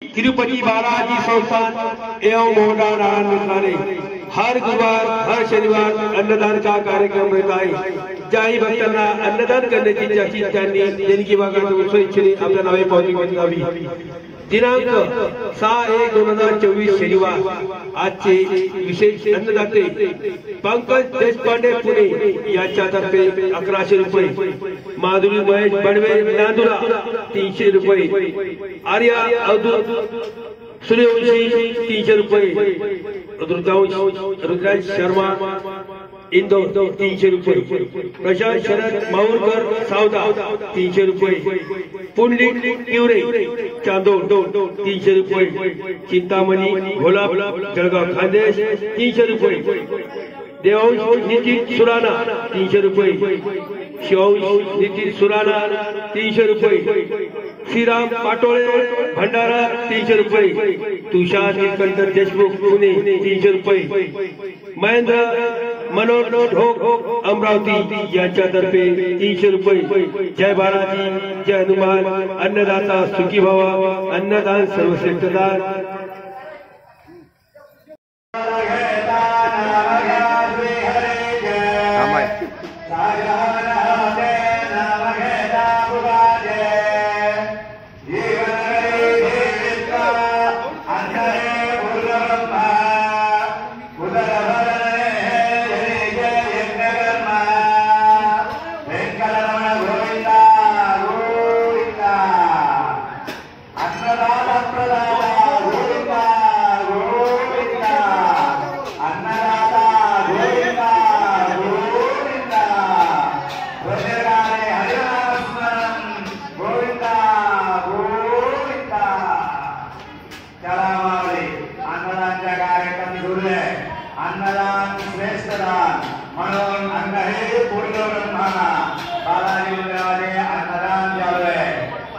तिरुपति बालाजी संस्थान एवं मोहनदास नारायण मित्रालय हर गुरुवार हर शनिवार अन्नदान का कार्यक्रम रहता है। ज्याही भक्तांना अन्नदान करण्याची ज्याची त्यांनी देणगी मागायची उत्सव इच्छेने आपल्या नावे पावती बनवावी। दिनांक 6/1/2024 शनिवार आजचे विशेष अन्नदाते पंकज देशपांडे पुणे यांच्यातर्फे 1100 रुपये, माधुरी महेश बडवे नांदुरा 300 रुपये, आर्या अवधूत सूर्यवंशी 300 रुपये, रुद्रांश शर्मा इंदौर 300 रुपये, प्रशांत शरद माहूरकर सावदा 300 रुपये, पुंडलिक किवरे चांदोड 300 रुपये, चिंतामणी घोलाप जळगाव खानदेश 300 रुपये, देवांश नितीन सुराणा 300 रुपये, शिवांश नितीन सुराणा 300 रुपये, श्रीराम पाटोळे भंडारा 300 रुपये, तुषार नीलकंठ देशमुख पुणे 300 रुपये, महेंद्र मनोज ढोक अमरावती यांच्यातर्फे 300 रुपये। जय बालाजी, जय हनुमान, अन्नदाता सुखी भवा, अन्नदान सर्वश्रेष्ठ दान। अन्नदान श्रेष्ठ दान म्हणून अन्न हे पूर्ण ब्रह्माना बालाजी मंदिरामध्ये अन्नदान चालू आहे।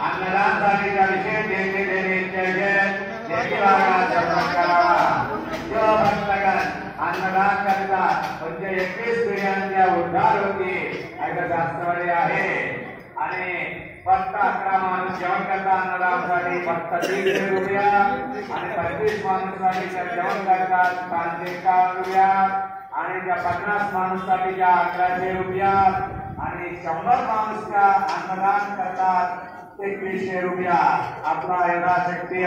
अन्नदानासाठीचा विशेष देणगी देण्याचे करावा। जो भक्तगण अन्नदान करतात म्हणजे 21 पिढ्यांच्या उद्धार होते असं शास्त्रामध्ये आहे। आणि फक्त 11 माणूस जेवण करतात अन्नदानासाठी फक्त 300 रुपया, आणि 25 माणूसाठी जेवण करतात 551 रुपया, आणि त्या 50 माणूसाठी 1100 रुपया, आणि 100 माणूसच्या अन्नदान करतात 2100 रुपया। आपला यथाशक्ती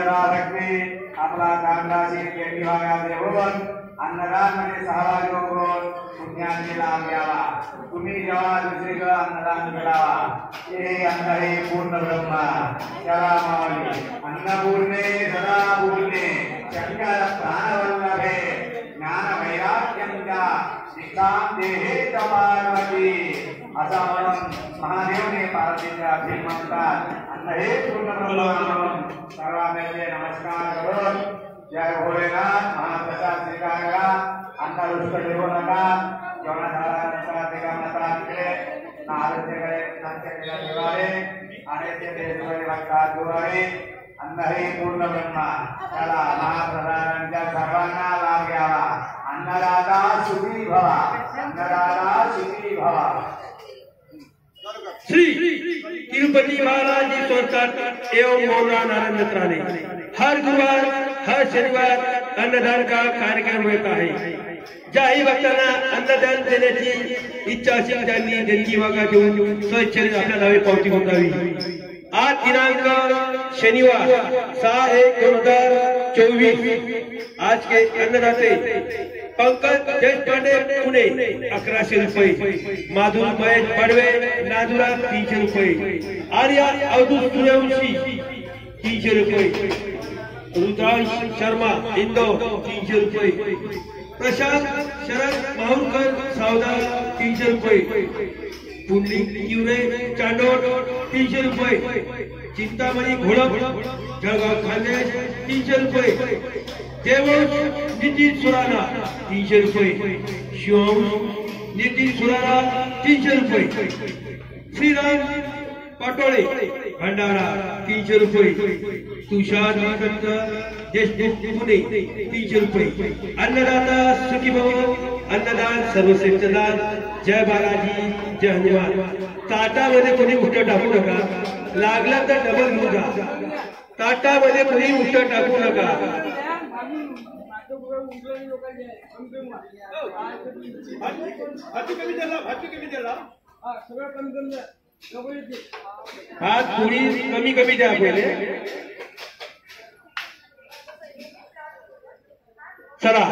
आपला कामराजी देणगी भागात देऊन अन्नदान मध्ये सहभागी होऊन पुण्याचे लाभ घ्यावा। तुम्ही जेव्हा दुसरीकडे अन्नदान करावा हे अन्न हे पूर्ण ब्रह्मा त्याला मावली अन्नपूर्णे सदा पूर्णे शंकर प्राणवल्लभे ज्ञान वैराग्यंच्या निकाम देहे पार्वती असा म्हणून महादेवने पार्वतीच्या अभिषेक म्हणतात। अन्न हे पूर्ण ब्रह्मा म्हणून सर्वांचे नमस्कार करून जय भोलेनाथ महाप्रसाद स्वीकार करा। अन्न रुष्ट ठेवू नका। जेवणानंतर तिकडे आरोग्याकडे ठेवावे आणि ते देशभर वाटतात जोरावे। अन्न हे पूर्ण ब्रह्मा त्याला महाप्रसादांच्या सर्वांना लाभ घ्यावा। अन्नदाता सुखी भवा, अन्नदाता सुखी भवा। श्री तिरुपति बालाजी संस्थान एवं मोहनदास नारायण मित्रालय हर गुरुवार हर शनिवार अन्नदान का कार्यक्रम रहता है। ज्याही भक्तांना अन्नदान देण्याची इच्छा असेल त्यांनी देणगी मागायची स्वेच्छेने आपल्या नावे पावती बनवावी। आज दिनांक शनिवार 6/1/2024 आज के अन्नदाते पंकज देशपांडे पुणे 1100 रुपये, माधुरी महेश बडवे नांदुरा 300 रुपये, आर्या अवधूत सूर्यवंशी 300 रुपये, रुद्रांश शर्मा इंदौर 300 रुपये, प्रशांत शरद माहूरकर सावदा 300 रुपये, पुंडलिक किवरे चांदोड 300 रुपये, चिंतामणी घोलाप जळगाव खानदेश 300 रुपये, देवांश नितीन सुराणा 300 रुपये, शिवांश नितीन सुराणा 300 रुपये, श्रीराम पाटोळे भंडारा 300 रुपये, तुषार नीलकंठ देशमुख पुणे 300 रुपये। अन्नदाता सुखी भव, अन्नदान सर्वश्रेष्ठ दान। जय बालाजी, जय हनुमान। ताटामध्ये कोणी उलट टाकू नका, लागला तर डबल घेऊन जा। ताटामध्ये कुणी उष्ट टाकू नका. भात थोडी कमी कमी द्या पहिले. चला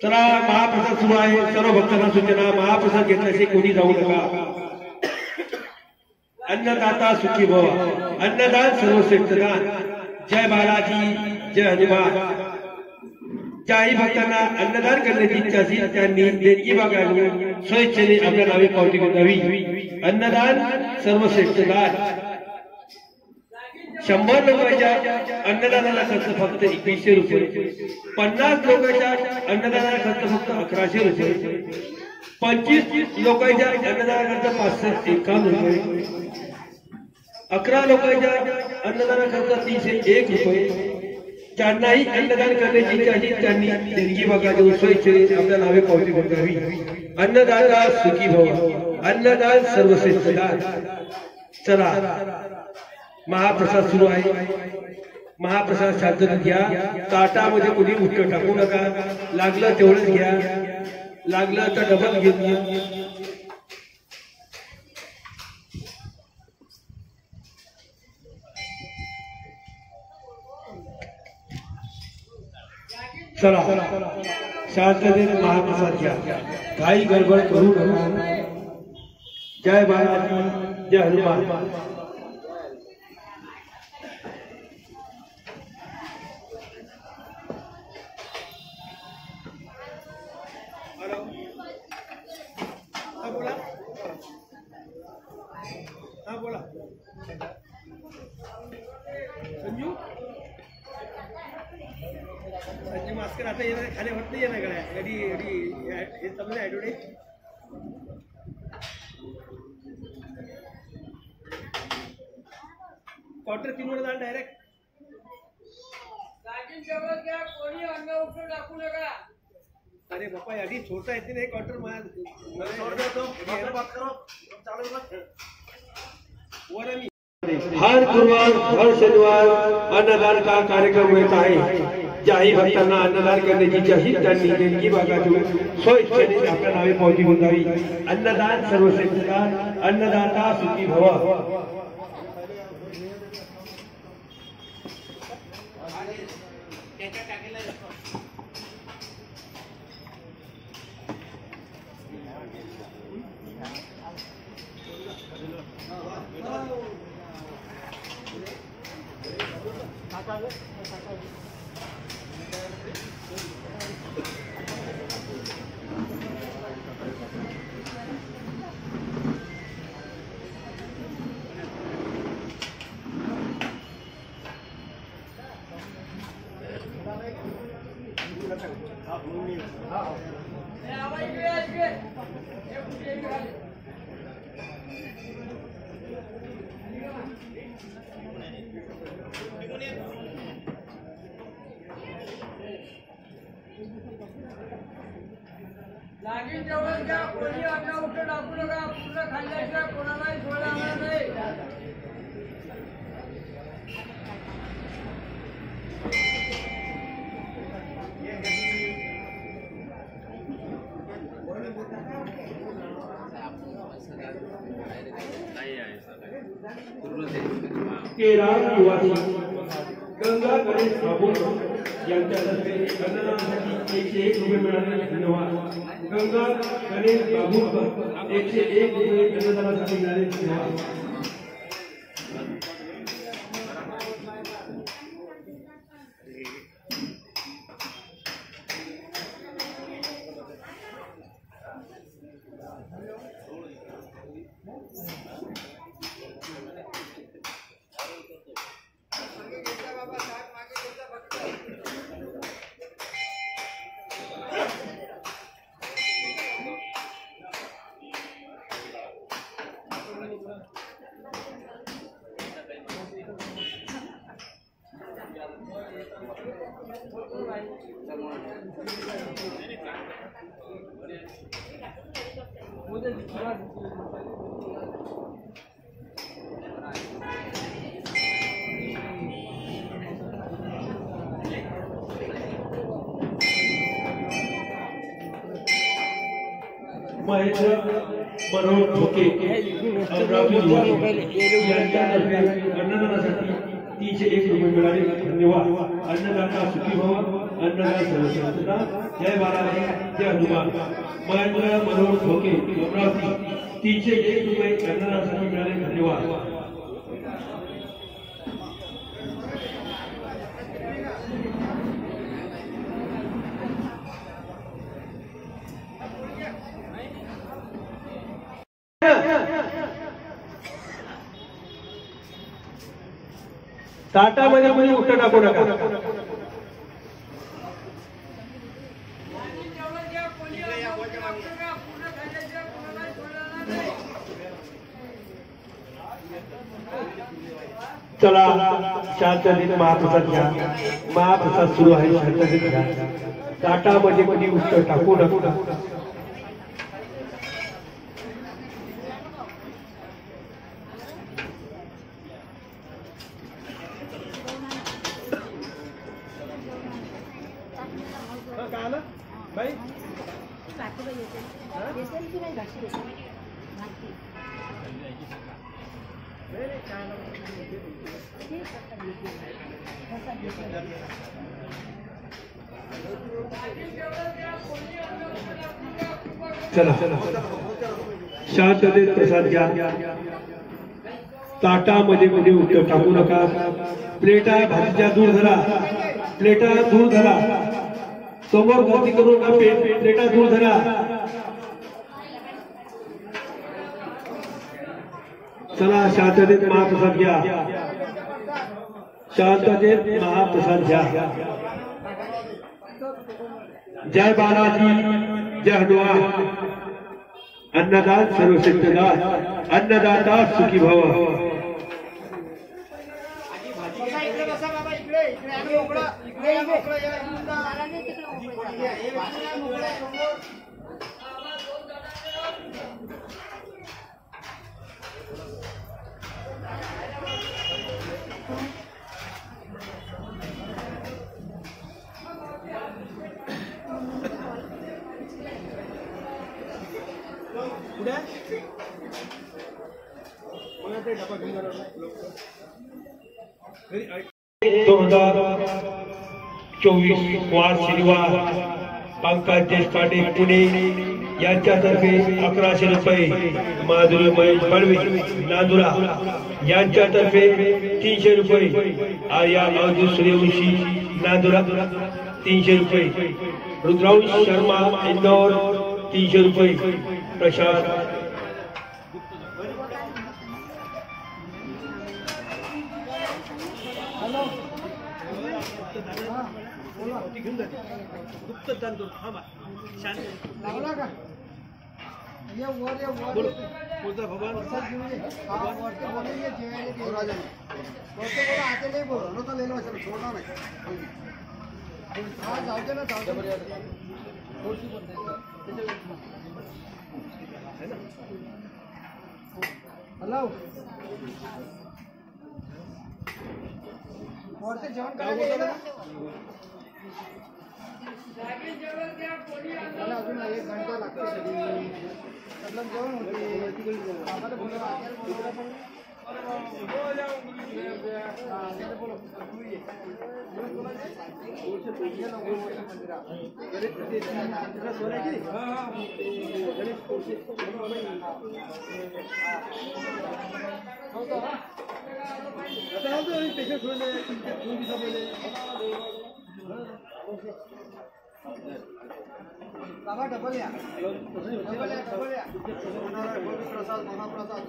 चला महाप्रसाद सुरू आहे. सर्व भक्तांना सूचना, महाप्रसाद घेतल्याशी कोणी जाऊ नका. अन्नदाता सुखी भव. अन्नदान सर्वश्रेष्ठ दान. जय बालाजी, जय हनुमान. ज्याही भक्तांना अन्नदान करण्याची इच्छा असेल त्यांनी देणगी मागावी. स्वेच्छेने आपल्या नावे पावती करावी. अन्नदान सर्वश्रेष्ठ दान. 100 लोकांच्या अन्नदानाला खर्च फक्त 2100 रुपये. 50 लोकांच्या अन्नदानाला खर्च फक्त 1100 रुपये. 25 लोकांच्या अन्नदानाला खर्च 551 रुपये. 11 लोकांच्या अन्नदानाला खर्च 301 रुपये. ज्यांनाही अन्नदान करण्याची इच्छा असेल त्यांनी देणगी मागावी. स्वेच्छेने आपल्या नावे पावती करावी. अन्नदाता सुखी भव. अन्नदान सर्वश्रेष्ठ दान. चला महाप्रसाद सुरू आहे. महाप्रसाद शांततेत घ्या. ताटामध्ये कोणी उष्ट टाकू नका. लागलं तेवढंच घ्या, लागलं तर डबल घेऊन घ्या. चला शांततेने महाप्रसाद घ्या. काही गडबड करू नका. जय बालाजी, जय हनुमान. बोला संजू. संजय मास्कर आता येणार खाली वाटत येणार काय कधी हे समजा ऍडव्हर्टाईज. क्वार्टर 3 वर जाणार डायरेक्ट. कोणी अन्न उपयोग टाकू नका. अरे बापा आधी छोटा येते नाही क्वार्टर हर गुरुवार हर शनिवार अन्नदान का कार्यक्रम होता है. ज्याही भक्तांना अन्नदान करण्याची इच्छा असेल त्यांनी देणगी मागावी. स्वेच्छेने आपल्या नावे पावती नोंदवावी. अन्नदान सर्वश्रेष्ठ दान. अन्नदाता सुखी भव. लागेल जेवण घ्या. कोणी अन्न उपयोग टाकू नका. पूर्ण खाल्ल्याशिवाय कोणालाही सोडणार नाही. केरळ निवासी गंगा गणेश बाबू यांच्यातर्फे अन्नदानासाठी 101 रुपये मिळाले. धन्यवाद. गंगा गणेश बाबूकर 101 रुपये अन्नदानासाठी मिळाले. धन्यवाद. महेंद्र मनोहर ठोके यांच्यातर्फे अन्नदानासाठी 301 रुपये मिळाले. धन्यवाद. अन्नदाता सुखी भव, अन्नदाता सर्वश्रेष्ठता. जय बालाजी, जय हनुमान. महेंद्र मनोहर ठोके अमरावती 301 रुपये अन्नदानासाठी मिळाले. धन्यवाद. ताटामध्ये कोणी उठा टाकू नका. चला शांततेत महाप्रसाद घ्या. महाप्रसाद सुरू आहे. शांततेत घ्या. ताटामध्ये कोणी उठा टाकू नका. चला शांततेत प्रसाद घ्या. ताटामध्ये कोणी उठं टाकू नका. प्लेटा भाजीच्या दूर धरा. प्लेटा दूर धरा. समोर गर्दी करू नका. प्लेटा दूर धरा. चला शांततेत महाप्रसाद घ्या. शांततेत महाप्रसाद घ्या. जय बालाजी, जय हनुमान. अन्नदान सर्वश्रेष्ठदान. अन्नदाता सुखी भव. वार शनिवार पंकज देशपांडे पुणे यांच्यातर्फे 1100 रुपये. माधुरी महेश बळवी नांदुरा यांच्यातर्फे 300 रुपये. आर्या अवधूत सूर्यवंशी नांदुरा 300 रुपये. रुद्रांश शर्मा इंदौर 300 रुपये. प्रशांत हेलो और से जॉन करायला अजून 1 घंटा लागतो. मतलब जेवण होते आम्हाला बोलवा. बाबा डबल या प्रसाद महाप्रसाद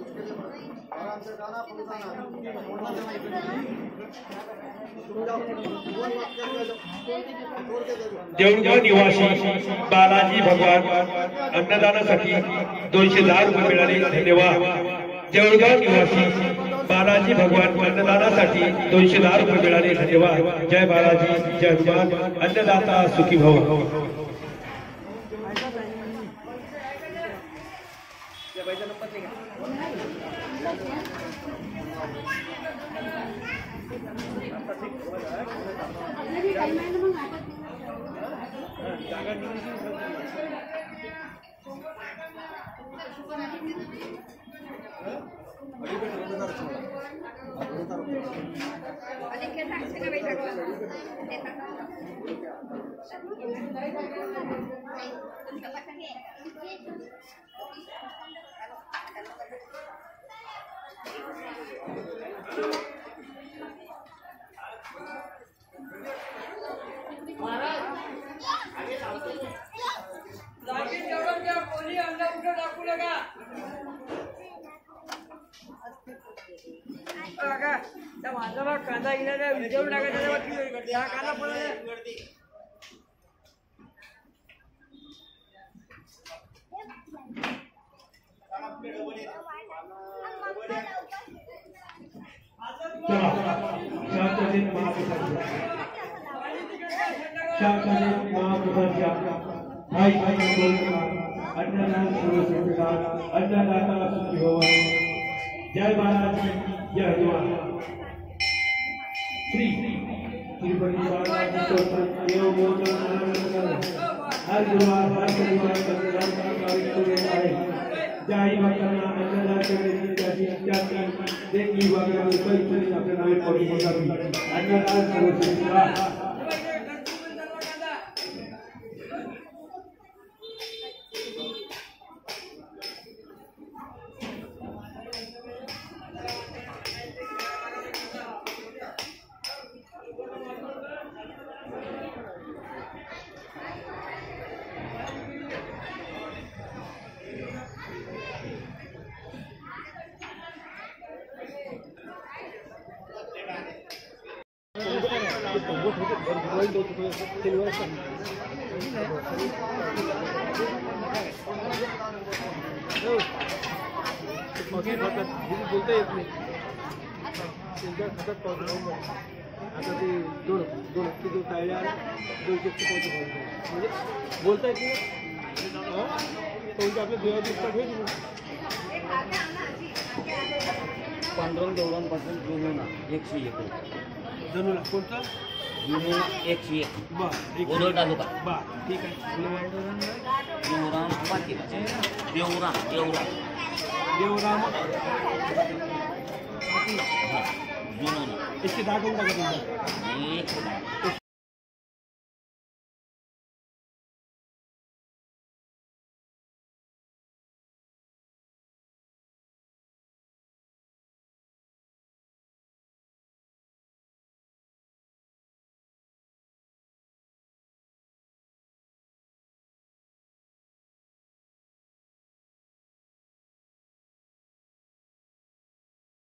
आरामसे खाना देऊळगाव निवासी बालाजी भगवान अन्नदानासाठी 210 रुपये मिळाले. धन्यवाद. देऊळगाव निवासी बालाजी भगवान अन्नदानासाठी 210 रुपये मिळाले. धन्यवाद. जय बालाजी, जय हनुमान. अन्नदाता सुखी भव. त्या माणसाला कांदा घेण्याच्या विजवून टाकायचा कांदा पडला अन्नदाता सुखी होवा। जय बालाजी जय हनुमान। श्री तिरुपति बालाजी एवं मोदन हर गुरुवार हर शनिवार कल्याण का कार्यक्रम रहता है। जय भक्तना अन्नदाता के जाति जाति देखी वगैरह कोई कोई अपने नाम पर होता भी अन्नदाता सर्वश्रेष्ठ। बोलता येत नाही खात्यात पावतो आता ते दोन दोन किलो टाळ्या 200 पावतो म्हणजे बोलता येत नाही आपल्या देवा दिवसात होईल पांढरंग देवळांपासून जुनोना 101 जणूला कोणता जुनोना 101 बर ओरोळ तालुका बर ठीक आहे देवराम पाटील देवराम देवराम जुनोना इसकी दाखवून टाका तुम्हाला एक